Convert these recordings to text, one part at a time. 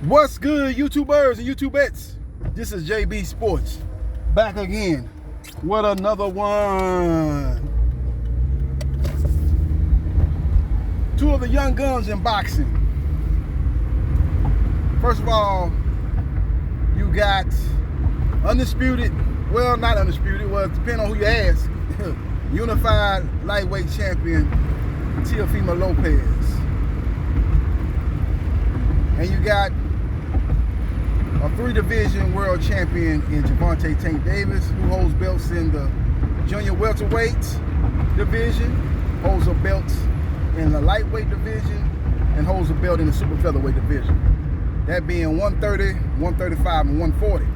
What's good, YouTubers and YouTubettes? This is JB Sports back again with another one. Two of the young guns in boxing. First of all, you got undisputed, well, not undisputed, well, depending on who you ask, unified lightweight champion Teofimo Lopez. And you got a three-division world champion in Tank Davis, who holds belts in the junior welterweight division, holds a belt in the lightweight division, and holds a belt in the super featherweight division. That being 130, 135, and 140.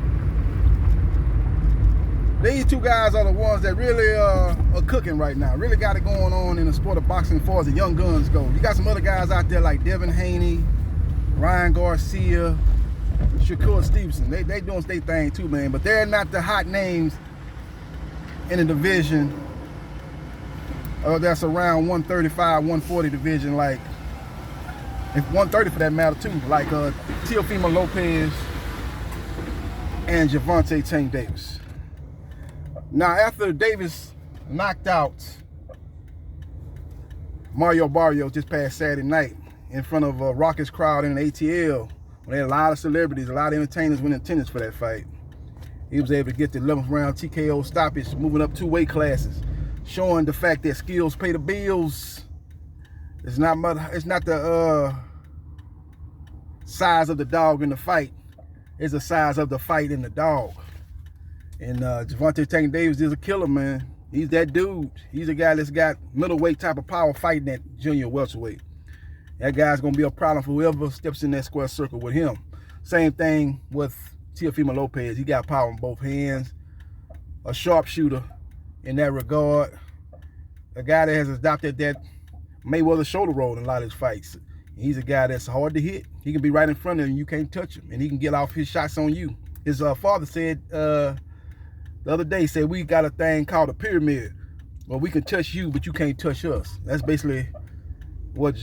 These two guys are the ones that really are cooking right now. Really got it going on in the sport of boxing as far as the young guns go. You got some other guys out there like Devin Haney, Ryan Garcia, Shakur Stevenson. They doing their thing too, man. But they're not the hot names in the division that's around 135, 140 division, like, if 130 for that matter too, like Teofimo Lopez and Tank Davis. Now, after Davis knocked out Mario Barrios this past Saturday night in front of a raucous crowd in an ATL, they had a lot of celebrities, a lot of entertainers went in attendance for that fight. He was able to get the 11th round TKO stoppage, moving up 2 weight classes, showing the fact that skills pay the bills. It's not the size of the dog in the fight. It's the size of the fight in the dog. And Tank Davis is a killer, man. He's that dude. He's a guy that's got middleweight type of power fighting at junior welterweight. That guy's gonna be a problem for whoever steps in that square circle with him. Same thing with Teofimo Lopez. He got power in both hands. A sharpshooter in that regard. A guy that has adopted that Mayweather shoulder roll in a lot of his fights. He's a guy that's hard to hit. He can be right in front of you and you can't touch him. And he can get off his shots on you. His father said the other day, said we got a thing called a pyramid. Well, we can touch you, but you can't touch us. That's basically what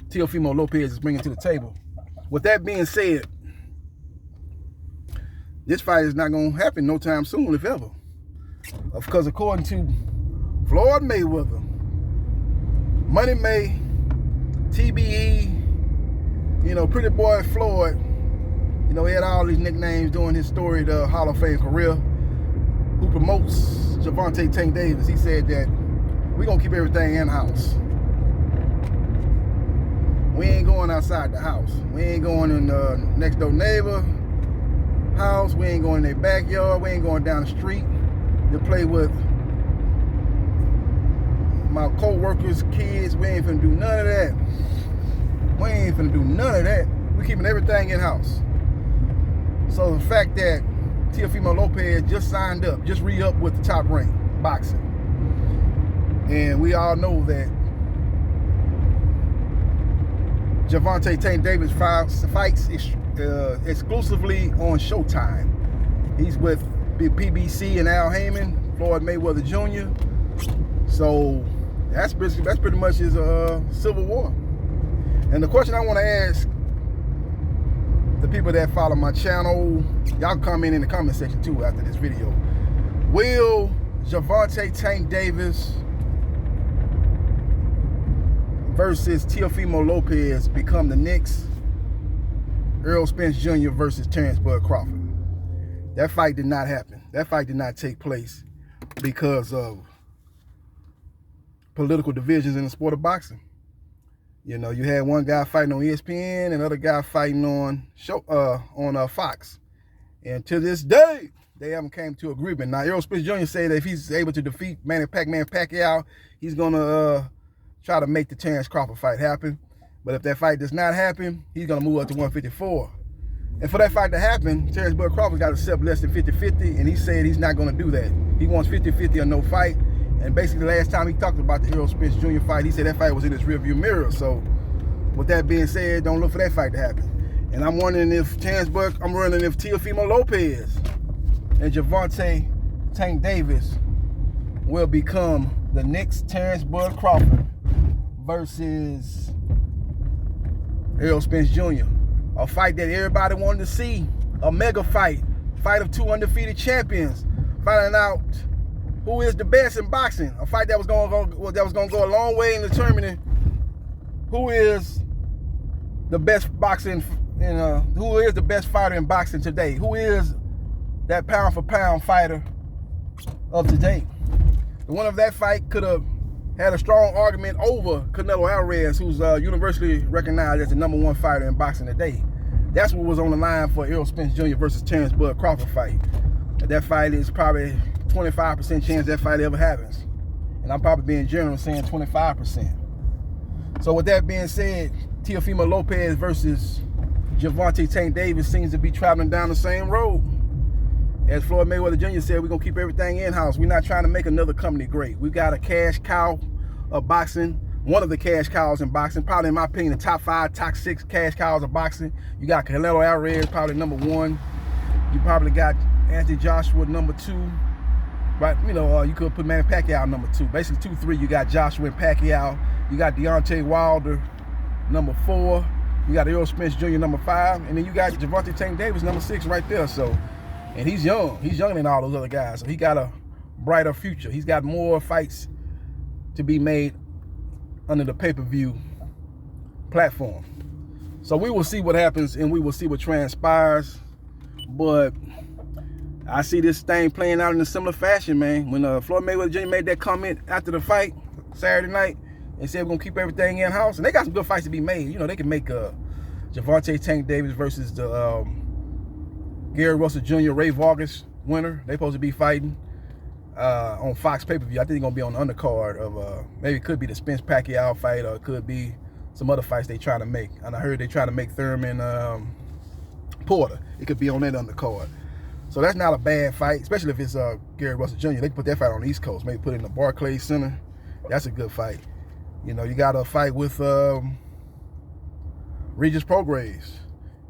Teofimo Lopez is bringing to the table. With that being said, this fight is not going to happen no time soon, if ever. Because according to Floyd Mayweather, Money May, TBE, you know, Pretty Boy Floyd, you know, he had all these nicknames during his storied Hall of Fame career, who promotes Tank Davis. He said that we're going to keep everything in-house. We ain't going outside the house. We ain't going in the next door neighbor house. We ain't going in their backyard. We ain't going down the street to play with my co-workers' kids. We ain't finna do none of that. We ain't finna do none of that. We keeping everything in-house. So the fact that Teofimo Lopez just signed up, just re-up with the Top Rank Boxing. And we all know that Tank Davis fights exclusively on Showtime. He's with PBC and Al Heyman, Floyd Mayweather Jr. So that's pretty much his civil war. And the question I want to ask the people that follow my channel, y'all comment in the comment section too after this video. Will Tank Davis versus Teofimo Lopez become the next Errol Spence Jr. versus Terrence Bud Crawford? That fight did not happen. That fight did not take place because of political divisions in the sport of boxing. You know, you had one guy fighting on ESPN and another guy fighting on Fox. And to this day, they haven't came to agreement. Now, Errol Spence Jr. said that if he's able to defeat Manny Pacquiao, he's gonna try to make the Terrence Crawford fight happen. But if that fight does not happen, he's going to move up to 154. And for that fight to happen, Terrence Bud Crawford got to accept less than 50-50, and he said he's not going to do that. He wants 50-50 or no fight. And basically, the last time he talked about the Errol Spence Jr. fight, he said that fight was in his rearview mirror. So, with that being said, don't look for that fight to happen. And I'm wondering if Teofimo Lopez and Tank Davis will become the next Terrence Bud Crawford versus Errol Spence Jr. A fight that everybody wanted to see. A mega fight. Fight of two undefeated champions. Finding out who is the best in boxing. A fight that was going to go a long way in determining who is the best boxing, who is the best fighter in boxing today. Who is that pound for pound fighter of today. The winner of that fight could have had a strong argument over Canelo Alvarez, who's universally recognized as the #1 fighter in boxing today. That's what was on the line for Errol Spence Jr. versus Terrence Bud Crawford fight. And that fight is probably 25% chance that fight ever happens. And I'm probably being generous saying 25%. So with that being said, Teofimo Lopez versus Gervonta Tank Davis seems to be traveling down the same road. As Floyd Mayweather Jr. said, we're going to keep everything in-house. We're not trying to make another company great. We got a cash cow of boxing, one of the cash cows in boxing, probably in my opinion, the top 5, top 6 cash cows of boxing. You got Canelo Alvarez, probably #1. You probably got Anthony Joshua, #2. Right, you could put Manny Pacquiao #2. Basically 2, 3, you got Joshua and Pacquiao. You got Deontay Wilder, #4. You got Errol Spence Jr. #5. And then you got Gervonta Tank Davis, #6 right there. So, and he's young. He's younger than all those other guys. So he got a brighter future. He's got more fights to be made under the pay-per-view platform. So we will see what happens and we will see what transpires. But I see this thing playing out in a similar fashion, man. When Floyd Mayweather Jr. made that comment after the fight Saturday night and said we're going to keep everything in-house. And they got some good fights to be made. They can make Gervonta Tank Davis versus the Gary Russell Jr. Ray Vargas winner. They supposed to be fighting on Fox pay-per-view. I think they're going to be on the undercard of, maybe it could be the Spence Pacquiao fight, or it could be some other fights they trying to make. And I heard they trying to make Thurman Porter. It could be on that undercard. So that's not a bad fight, especially if it's Gary Russell Jr. They can put that fight on the East Coast. Maybe put it in the Barclays Center. That's a good fight. You got a fight with Regis Prograis.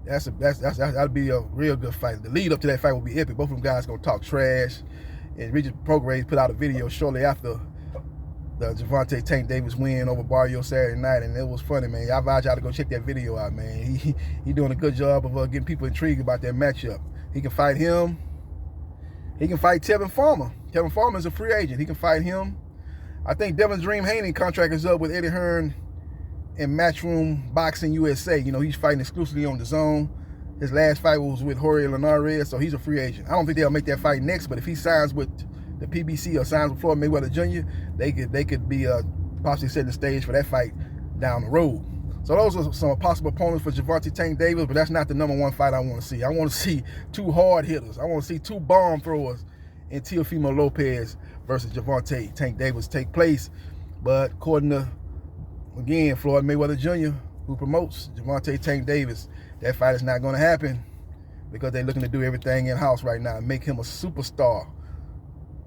That'd be a real good fight. The lead up to that fight will be epic. Both of them guys gonna talk trash. And Regis Prograis put out a video shortly after the Gervonta Tank Davis win over Barrio Saturday night, and it was funny, man. I advise y'all to go check that video out, man. He doing a good job of getting people intrigued about that matchup. He can fight him. He can fight Tevin Farmer. Tevin Farmer is a free agent. He can fight him. I think Devin Dream Haney contract is up with Eddie Hearn in Matchroom Boxing USA. He's fighting exclusively on the zone. His last fight was with Jorge Linares, so he's a free agent. I don't think they'll make that fight next, but if he signs with the PBC or signs with Floyd Mayweather Jr., they could be possibly setting the stage for that fight down the road. So those are some possible opponents for Gervonta Tank Davis, but that's not the #1 fight I want to see. I want to see 2 hard hitters. I want to see 2 bomb throwers in Teofimo Lopez versus Gervonta Tank Davis take place. But according to, again, Floyd Mayweather Jr., who promotes Gervonta Tank Davis, that fight is not going to happen because they're looking to do everything in-house right now and make him a superstar,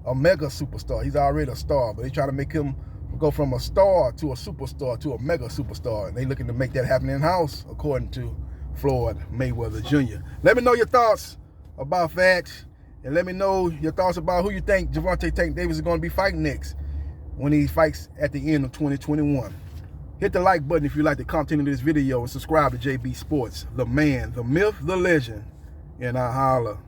a mega superstar. He's already a star, but they're trying to make him go from a star to a superstar to a mega superstar. And they're looking to make that happen in-house, according to Floyd Mayweather Jr. Let me know your thoughts about that. And let me know your thoughts about who you think Gervonta Tank Davis is going to be fighting next when he fights at the end of 2021. Hit the like button if you like the content of this video and subscribe to JB Sports, the man, the myth, the legend, and I holla.